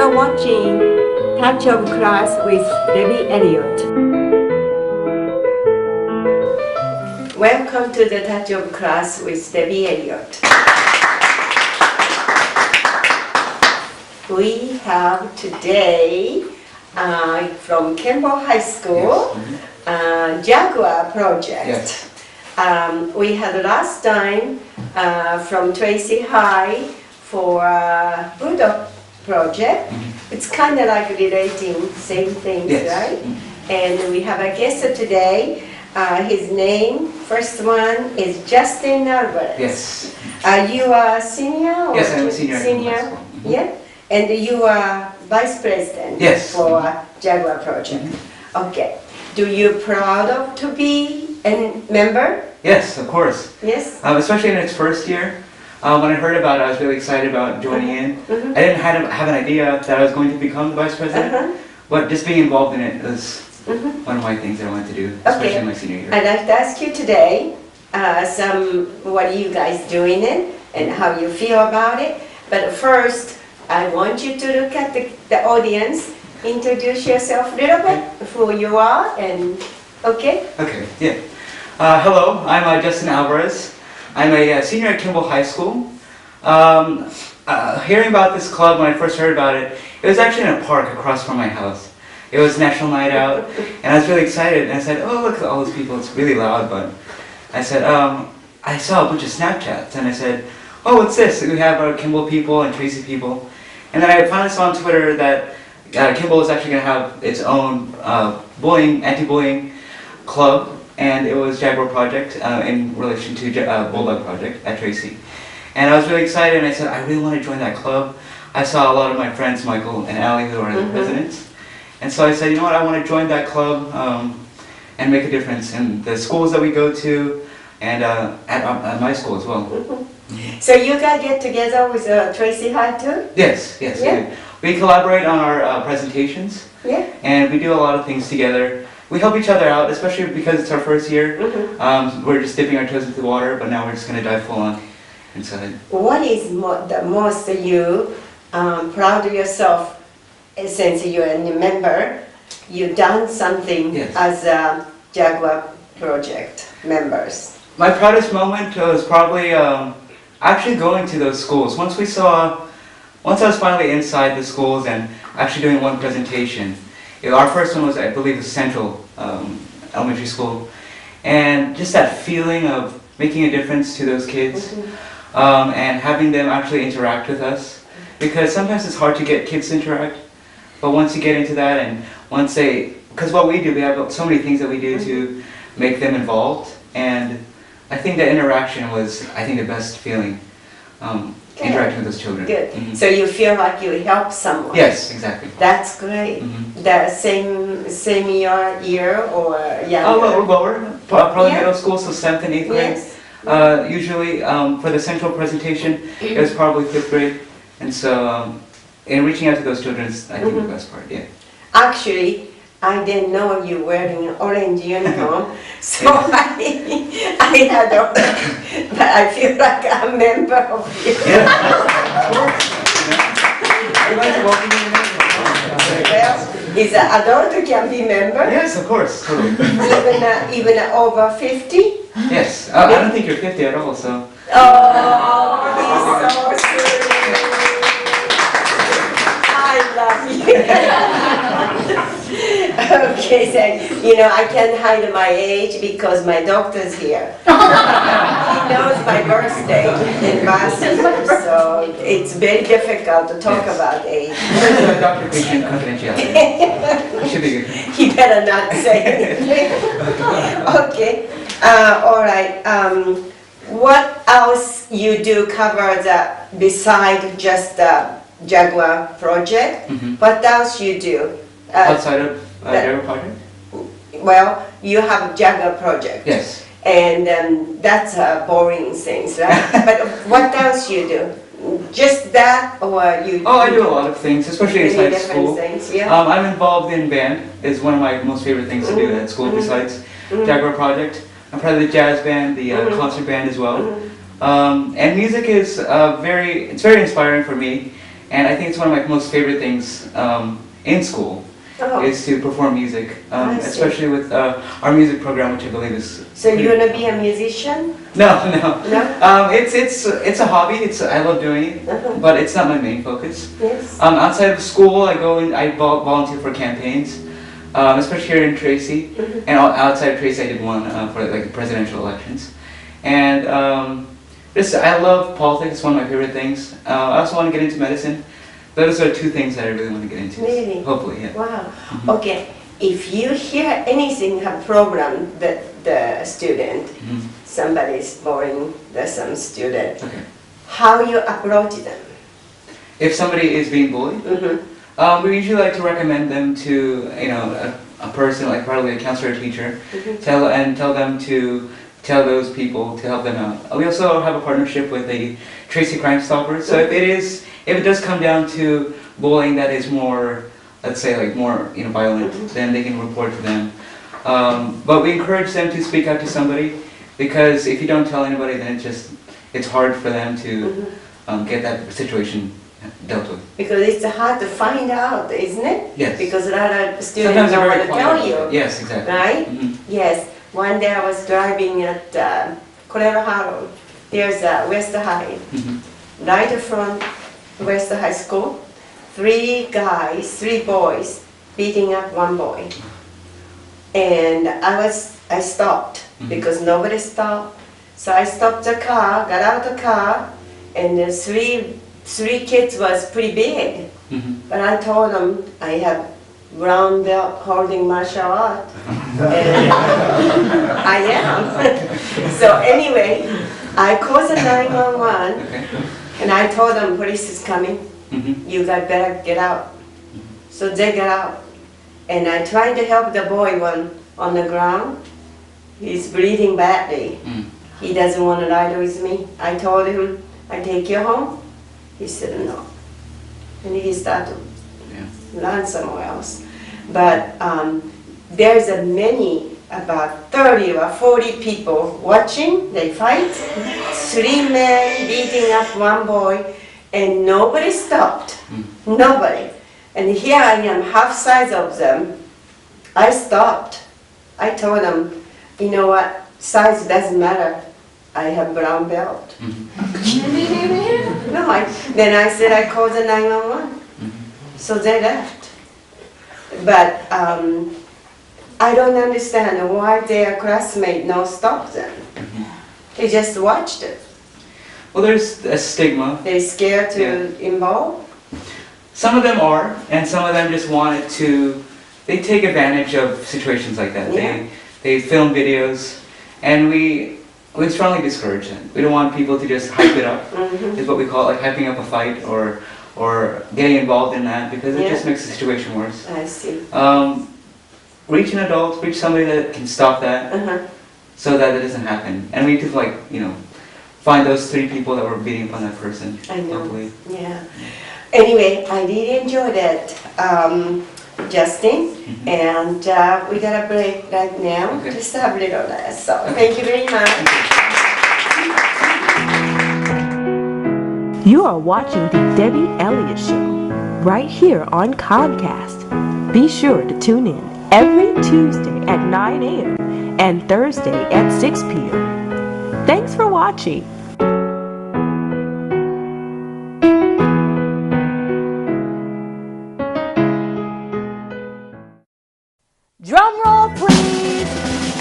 are watching Touch of Class with Debbie Elliott. Welcome to the Touch of Class with Debbie Elliott. We have today from Campbell High School, Jaguar project. Yes. We had last time from Tracy High for Bulldog project. It's kind of like relating same things, Yes. right? And we have a guest today. His name, first one, is Justin Alvarez. Yes. Are you a senior? Or Yes, I'm a senior. Senior, yeah. And you are vice president. Yes. For Jaguar project. Okay. Do you proud of to be a member? Yes, of course. Yes. Especially in its first year. When I heard about it, I was really excited about joining in. I didn't have an idea that I was going to become the vice president, but just being involved in it was one of my things that I wanted to do, especially in my senior year. I'd like to ask you today what are you guys doing it and how you feel about it. But first, I want you to look at the audience, introduce yourself a little bit, who you are, and okay? Okay, yeah. Hello, I'm Justin Alvarez. I'm a senior at Campbell High School. Hearing about this club, when I first heard about it, it was actually in a park across from my house. It was National Night Out, and I was really excited, and I said, oh, look at all those people, it's really loud, but I said, I saw a bunch of Snapchats, and I said, oh, what's this? We have Kimball people and Tracy people. And then I finally saw on Twitter that Kimball is actually going to have its own anti-bullying club, and it was Jaguar project in relation to Bulldog project at Tracy. And I was really excited, and I said, I really want to join that club. I saw a lot of my friends, Michael and Allie, who are the presidents. And so I said, you know what, I want to join that club and make a difference in the schools that we go to, and at my school as well. So you guys get together with Tracy High too? Yes, yes, yeah. We collaborate on our presentations, and we do a lot of things together. We help each other out, especially because it's our first year. We're just dipping our toes into the water, but now we're just going to dive full on inside. What is the most you proud of yourself since you're a new member? You've done something as a Jaguar project members. My proudest moment was probably actually going to those schools. Once I was finally inside the schools and actually doing one presentation. Our first one was, I believe, Central Elementary School, and just that feeling of making a difference to those kids and having them actually interact with us, because sometimes it's hard to get kids to interact, but once you get into that and because what we do, we have so many things that we do to make them involved, and I think that interaction was, the best feeling. Interacting with those children. Good. So you feel like you help someone. Yes, exactly. That's great. The same year or younger? Lower, probably middle school, so 7th and 8th grade. Yes. Usually for the central presentation, it was probably 5th grade, and so in reaching out to those children is, I think, the best part. Yeah. Actually, I didn't know you were in an orange uniform, so I had but I feel like I'm a member of you. Yeah, of course. Well, is an adult can be member? Yes, of course. Totally. Even over 50? Yes. I don't think you're 50 at all, so. Oh, he's so sweet. I love you. Okay, so, I can't hide my age because my doctor's here. He knows my birthday in Boston, so it's very difficult to talk about age. Doctor-patient confidentiality. Should be good. He better not say anything. Okay, all right. What else you do cover beside just the Jaguar project? What else you do? Outside of Jaguar project? Well, you have Jaguar project. Yes. And that's boring things, right? But what else you do? Just that, or you? Oh, I do a lot of things, especially inside school. Things, yeah. I'm involved in band. It's one of my most favorite things to do at school besides Jaguar project. I'm part of the jazz band, the concert band as well. And music is very inspiring for me. And I think it's one of my most favorite things in school is to perform music, especially with our music program, which I believe is. So you're gonna be a musician? No, no. No? It's a hobby. I love doing it, but it's not my main focus. Yes. Outside of school, I volunteer for campaigns, especially here in Tracy, and outside of Tracy, I did one for like the presidential elections, and I love politics. It's one of my favorite things. I also want to get into medicine. Those are two things that I really want to get into. Really? Hopefully, yeah. Wow. Okay. If you hear anything have problem that the student, somebody's boring, there's some student, how you approach them? If somebody is being bullied, we usually like to recommend them to a person, like probably a counselor or teacher, tell them to tell those people to help them out. We also have a partnership with the Tracy Crime Stoppers. So if it does come down to bullying that is more, let's say like more violent, then they can report to them. But we encourage them to speak out to somebody, because if you don't tell anybody, then it's hard for them to get that situation dealt with. Because it's hard to find out, isn't it? Yes. Because a lot of students don't want to tell you. Yes, exactly. Right? Yes. One day I was driving at Colorado. There's a West High, right in front West High School. 3 boys beating up 1 boy. And I stopped because nobody stopped. So I stopped the car, got out the car, and the three kids was pretty big. But I told them I have brown belt holding martial art. And I am. So anyway, I called the 911 and I told them police is coming. You guys better get out. So they got out. And I tried to help the boy on the ground. He's bleeding badly. He doesn't want to ride with me. I told him, I take you home. He said no. And he started to run somewhere else. But there's about 30 or 40 people watching. They fight. 3 men beating up 1 boy, and nobody stopped. Nobody. And here I am, half size of them. I stopped. I told them, you know what? Size doesn't matter. I have brown belt. Then I said I called the 911. So they left. But I don't understand why their classmate no stop them. They just watched it. Well, there's a stigma. They're scared to involve? Some of them are, and some of them just wanted to, they take advantage of situations like that. They film videos, and we strongly discourage them. We don't want people to just hype it up, is what we call it, like hyping up a fight or getting involved in that, because it just makes the situation worse. I see. Reach an adult, reach somebody that can stop that, so that it doesn't happen. And we need to find those 3 people that were beating up on that person. I know. Hopefully. Yeah. Anyway, I did enjoy that, Justin, and we got a break right now. Just have a little less. So thank you very much. You are watching the Debbie Elliott Show right here on Comcast. Be sure to tune in every Tuesday at 9 a.m. and Thursday at 6 p.m. Thanks for watching. Drum roll, please!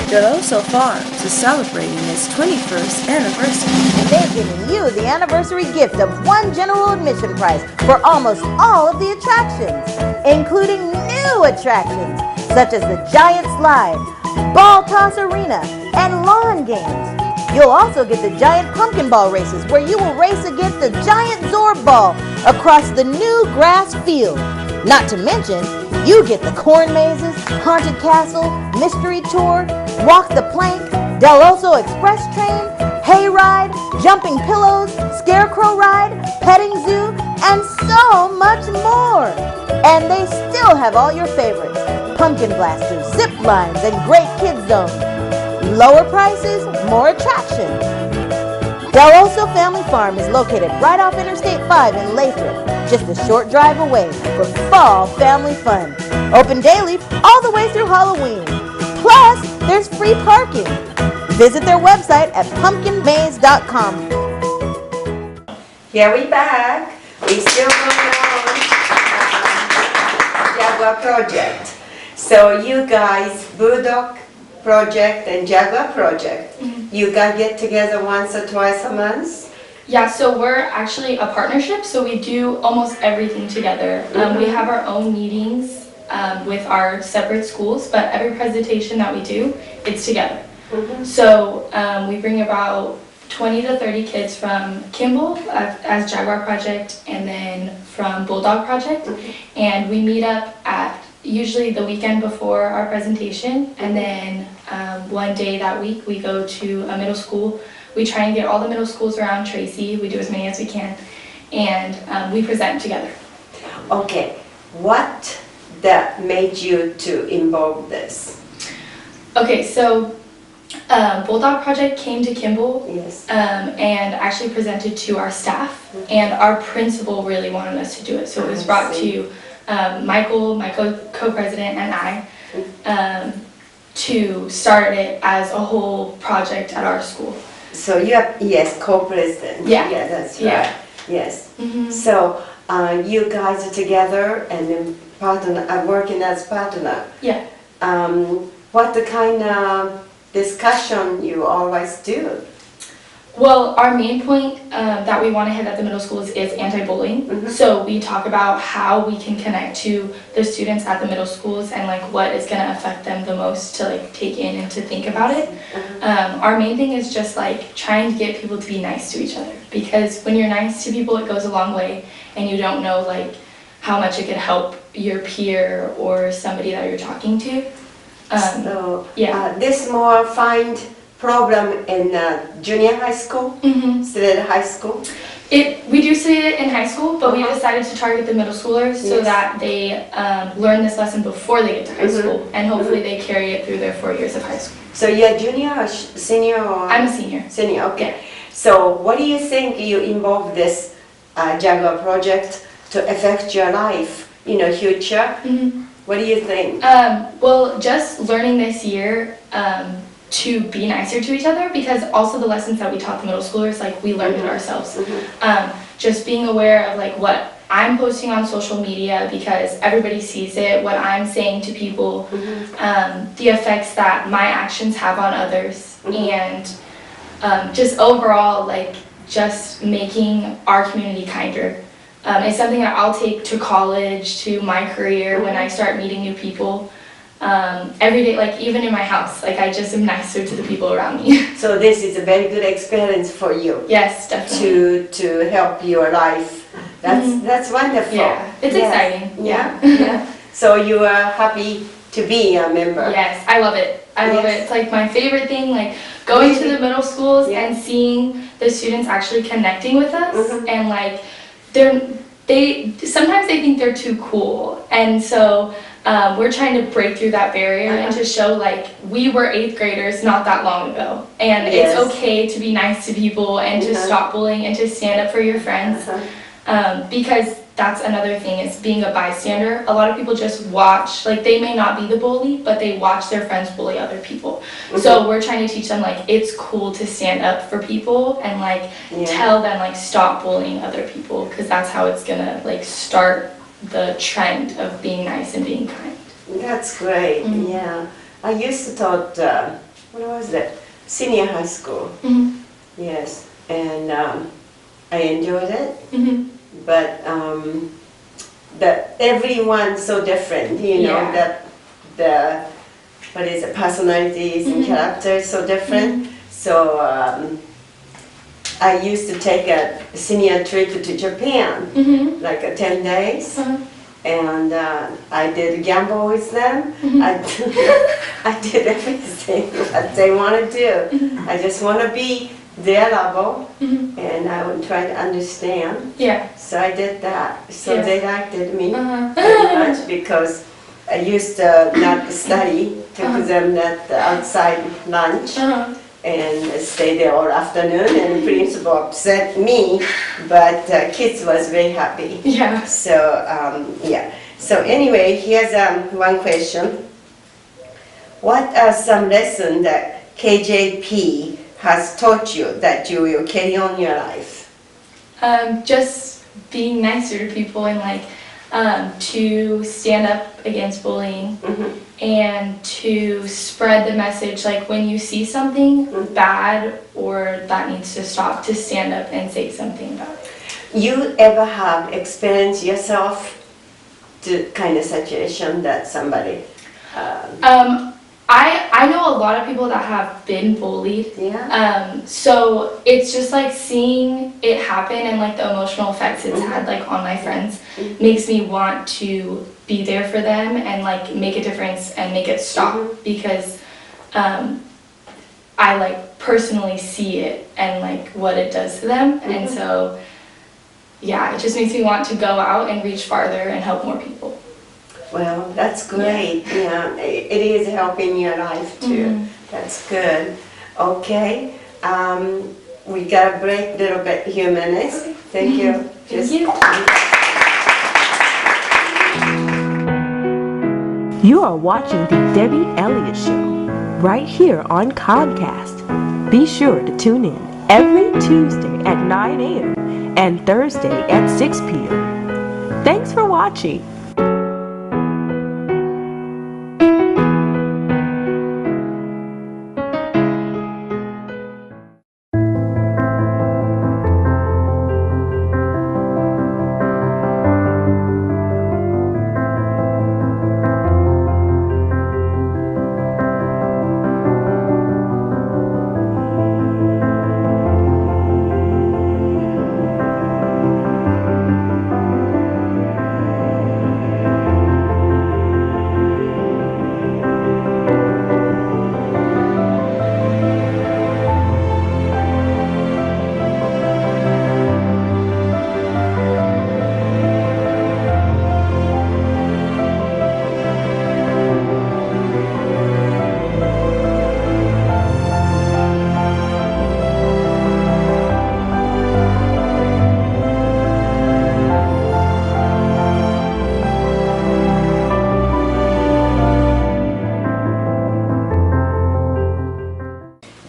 Deloso Farms is celebrating its 21st anniversary. And they're giving you the anniversary gift of 1 general admission price for almost all of the attractions, including new attractions such as the Giant Slide, Ball Toss Arena, and lawn games. You'll also get the Giant Pumpkin Ball races, where you will race against the Giant Zorb Ball across the new grass field. Not to mention, you get the corn mazes, haunted castle, mystery tour, walk the plank, Deloso Express train, hayride, jumping pillows, scarecrow ride, petting zoo, and so much more. And they still have all your favorites: pumpkin blasters, zip lines, and great kids zones. Lower prices, more attraction. Deloso Family Farm is located right off Interstate 5 in Lathrop. just a short drive away for fall family fun. Open daily all the way through Halloween. Plus, there's free parking. Visit their website at pumpkinmaze.com. Here we back. We still going on Jaguar project. So you guys, Bulldog project and Jaguar project, you guys get together once or twice a month? Yeah, so we're actually a partnership, so we do almost everything together. We have our own meetings with our separate schools, but every presentation that we do, it's together. So we bring about 20 to 30 kids from Kimball as Jaguar Project, and then from Bulldog Project, and we meet up at usually the weekend before our presentation, and then one day that week we go to a middle school. We try and get all the middle schools around Tracy. We do as many as we can, and we present together. Okay, what that made you to involve this? Okay, so Bulldog Project came to Kimball Yes. and actually presented to our staff, and our principal really wanted us to do it. So it was brought to Michael, my co-president, and I to start it as a whole project at our school. So you have, yes, co-president. Yeah. Yeah, that's right. Yeah. Yes. So you guys are together and then working as partner. Yeah. What the kind of discussion you always do? Well, our main point that we want to hit at the middle schools is anti-bullying. So we talk about how we can connect to the students at the middle schools and like what is going to affect them the most to like take in and to think about it. Our main thing is just like trying to get people to be nice to each other, because when you're nice to people, it goes a long way, and you don't know like how much it could help your peer or somebody that you're talking to. So yeah. This more find problem in junior high school instead of high school? We do see it in high school, but we decided to target the middle schoolers so that they learn this lesson before they get to high school, and hopefully they carry it through their 4 years of high school. So you're junior or senior? Or? I'm a senior. Senior, okay. So what do you think you involve this Jaguar project to affect your life, future? What do you think? Well, just learning this year to be nicer to each other, because also the lessons that we taught the middle schoolers, like we learned it ourselves. Just being aware of like what I'm posting on social media, because everybody sees it, what I'm saying to people, the effects that my actions have on others, and just overall like just making our community kinder. It's something that I'll take to college, to my career, when I start meeting new people. Every day, like even in my house, like I just am nicer to the people around me. So this is a very good experience for you. Yes, definitely. To help your life. That's wonderful. Yeah, it's exciting. Yeah. So you are happy to be a member. Yes, I love it. I love it. It's like my favorite thing, like going to the middle schools and seeing the students actually connecting with us, and like sometimes they think they're too cool, and so we're trying to break through that barrier and to show like we were 8th graders not that long ago, and it's okay to be nice to people and to stop bullying and to stand up for your friends, because that's another thing, is being a bystander. A lot of people just watch, like they may not be the bully, but they watch their friends bully other people. So we're trying to teach them like it's cool to stand up for people and like tell them like stop bullying other people, because that's how it's gonna like start the trend of being nice and being kind. That's great. Yeah, I used to taught what was it, senior high school. Yes, and I enjoyed it. But everyone's so different, that the what is it, personalities and characters so different. So I used to take a senior trip to Japan, like 10 days, and I did gamble with them. I did everything that they want to do. I just want to be their level, and I would try to understand. Yeah. So I did that. So they liked me very much, because I used to not study, took them that outside lunch, and stayed there all afternoon, and the principal upset me, but kids was very happy. Yeah. So, yeah. So anyway, here's one question. What are some lessons that KJP has taught you that you will carry on your life? Just being nicer to people and like to stand up against bullying and to spread the message, like when you see something bad or that needs to stop, to stand up and say something about it. You ever have experienced yourself to kind of situation that somebody I know a lot of people that have been bullied. yeah. So it's just like seeing it happen and like the emotional effects it's had like on my friends makes me want to be there for them and like make a difference and make it stop because I like personally see it and like what it does to them and so yeah, it just makes me want to go out and reach farther and help more people. Well, that's great. Yeah, it is helping your life too. That's good. Okay, we got a break a little bit, few minutes. Thank you. Thank you. You are watching the Debbie Elliott Show right here on Comcast. Be sure to tune in every Tuesday at 9 a.m. and Thursday at 6 p.m. Thanks for watching.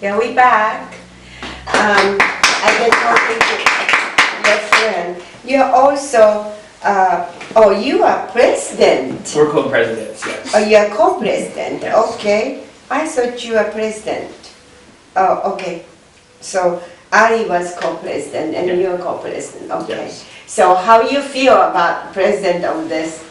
Yeah, we back. I've been talking to your friend. You're also, you are president. We're co-presidents, yes. Oh, you're co-president, Yes. okay. I thought you were president. Oh, okay. So Ali was co-president and Yeah. you're co-president, okay. Yes. So how you feel about president of this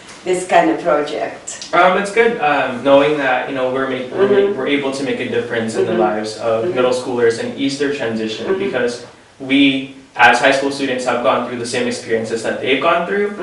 kind of project? It's good knowing that we're able to make a difference in the lives of middle schoolers and ease their transition because we as high school students have gone through the same experiences that they've gone through.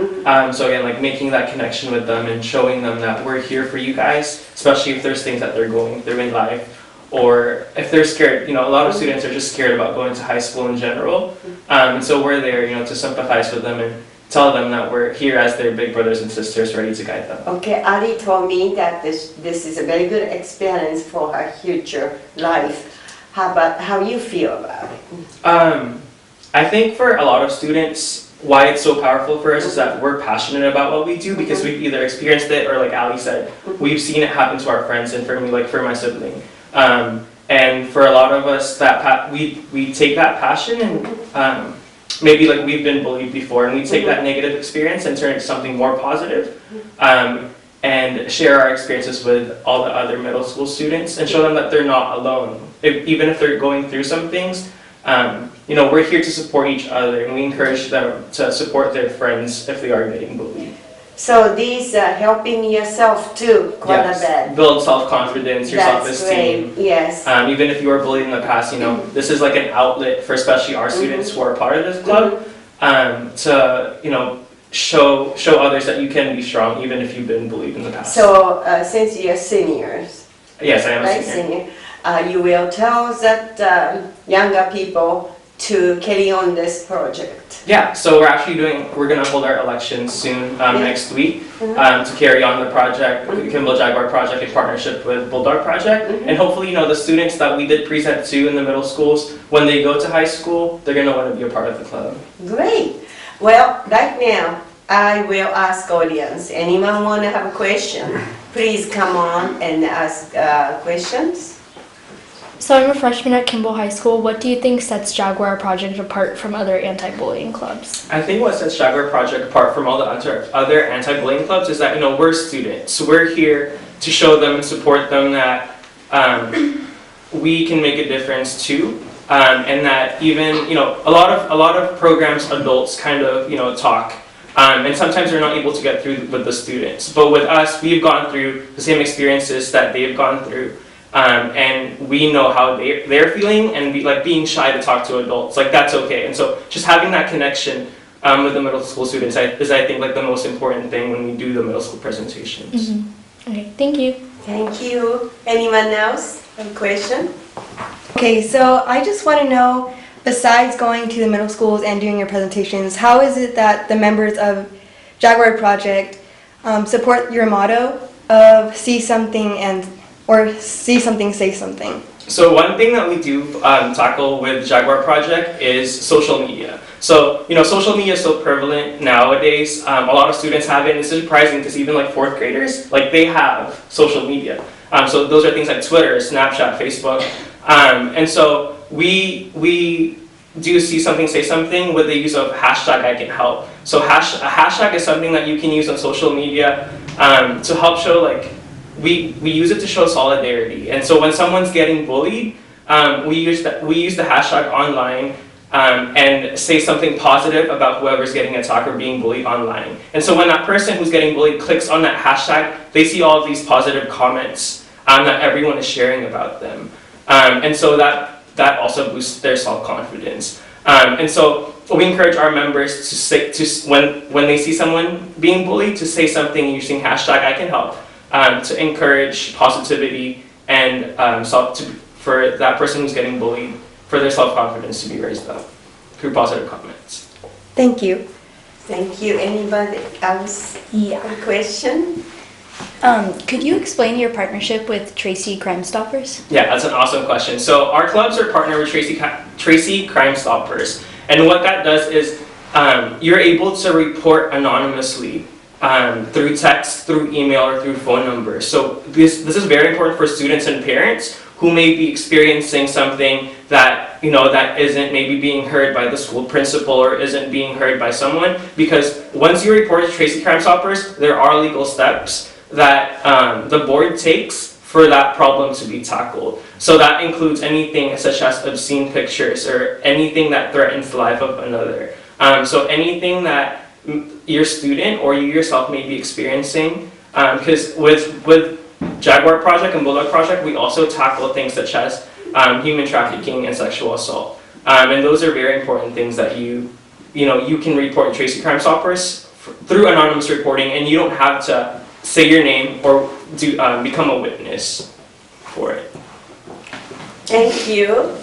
So again, like making that connection with them and showing them that we're here for you guys, especially if there's things that they're going through in life or if they're scared. A lot of students are just scared about going to high school in general. And so we're there, to sympathize with them and tell them that we're here as their big brothers and sisters ready to guide them. Okay, Ali told me that this is a very good experience for her future life. How you feel about it? I think for a lot of students, why it's so powerful for us is that we're passionate about what we do because we've either experienced it or like Ali said, we've seen it happen to our friends and for me, like for my sibling. And for a lot of us, we take that passion and maybe like we've been bullied before and we take that negative experience and turn it into something more positive and share our experiences with all the other middle school students and show them that they're not alone. Even if they're going through some things, we're here to support each other and we encourage them to support their friends if they are getting bullied. So these are helping yourself too, quite a bit. Build self-confidence, your That's self-esteem. great, yes. Even if you were bullied in the past, this is like an outlet for especially our students who are part of this club to, show others that you can be strong even if you've been bullied in the past. So since you're seniors, yes, I am right, a senior. you will tell that younger people to carry on this project? Yeah, so we're gonna hold our elections soon, next week, to carry on the project, the Kimball Jaguar project in partnership with Bulldog Project. And hopefully, the students that we did present to in the middle schools, when they go to high school, they're gonna wanna be a part of the club. Great. Well, right now, I will ask audience. Anyone want to have a question? Please come on and ask questions. So I'm a freshman at Kimball High School. What do you think sets Jaguar Project apart from other anti-bullying clubs? I think what sets Jaguar Project apart from all the other anti-bullying clubs is that, we're students. So we're here to show them and support them that we can make a difference too. And that even, a lot of programs, adults kind of, talk. And sometimes they're not able to get through with the students. But with us, we've gone through the same experiences that they've gone through. And we know how they're feeling, and being shy to talk to adults, that's okay. And so just having that connection with the middle school students is, I think, the most important thing when we do the middle school presentations. Okay, thank you. Thank you. Anyone else have a question? Okay, so I just want to know, besides going to the middle schools and doing your presentations, how is it that the members of Jaguar Project support your motto of see something, say something? So one thing that we do tackle with Jaguar Project is social media. So, social media is so prevalent nowadays. A lot of students have it. It's surprising to see even fourth graders, they have social media. So those are things like Twitter, Snapchat, Facebook. And so we do see something, say something with the use of hashtag I can help. So a hashtag is something that you can use on social media to help show we use it to show solidarity. And so when someone's getting bullied, we use the hashtag online and say something positive about whoever's getting attacked or being bullied online. And so when that person who's getting bullied clicks on that hashtag, they see all of these positive comments that everyone is sharing about them. And so that also boosts their self-confidence. And so we encourage our members when they see someone being bullied, to say something using hashtag I can help, to encourage positivity and for that person who's getting bullied, for their self-confidence to be raised up through positive comments. Thank you. Thank you. Anybody else have a question? Could you explain your partnership with Tracy Crime Stoppers? Yeah, that's an awesome question. So our clubs are partnered with Tracy Crime Stoppers. And what that does is you're able to report anonymously through text, through email, or through phone number. So this is very important for students and parents who may be experiencing something that that isn't maybe being heard by the school principal or isn't being heard by someone. Because once you report to Tracy Crime Stoppers, there are legal steps that the board takes for that problem to be tackled. So that includes anything such as obscene pictures or anything that threatens the life of another. So anything that your student or you yourself may be experiencing, because with Jaguar Project and Bulldog Project, we also tackle things such as human trafficking and sexual assault. And those are very important things that you can report to Tracy Crime Stoppers through anonymous reporting, and you don't have to say your name or become a witness for it. Thank you.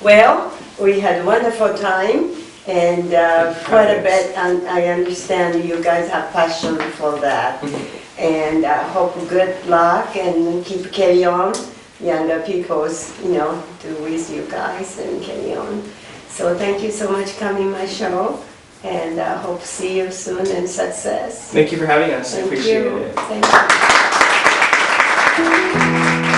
Well, we had a wonderful time, and quite a bit, and I understand you guys have passion for that. And I hope good luck and keep carry on. Younger people's, do with you guys and carry on. So thank you so much coming my show, and I hope to see you soon and success. Thank you for having us. I appreciate it. Thank you.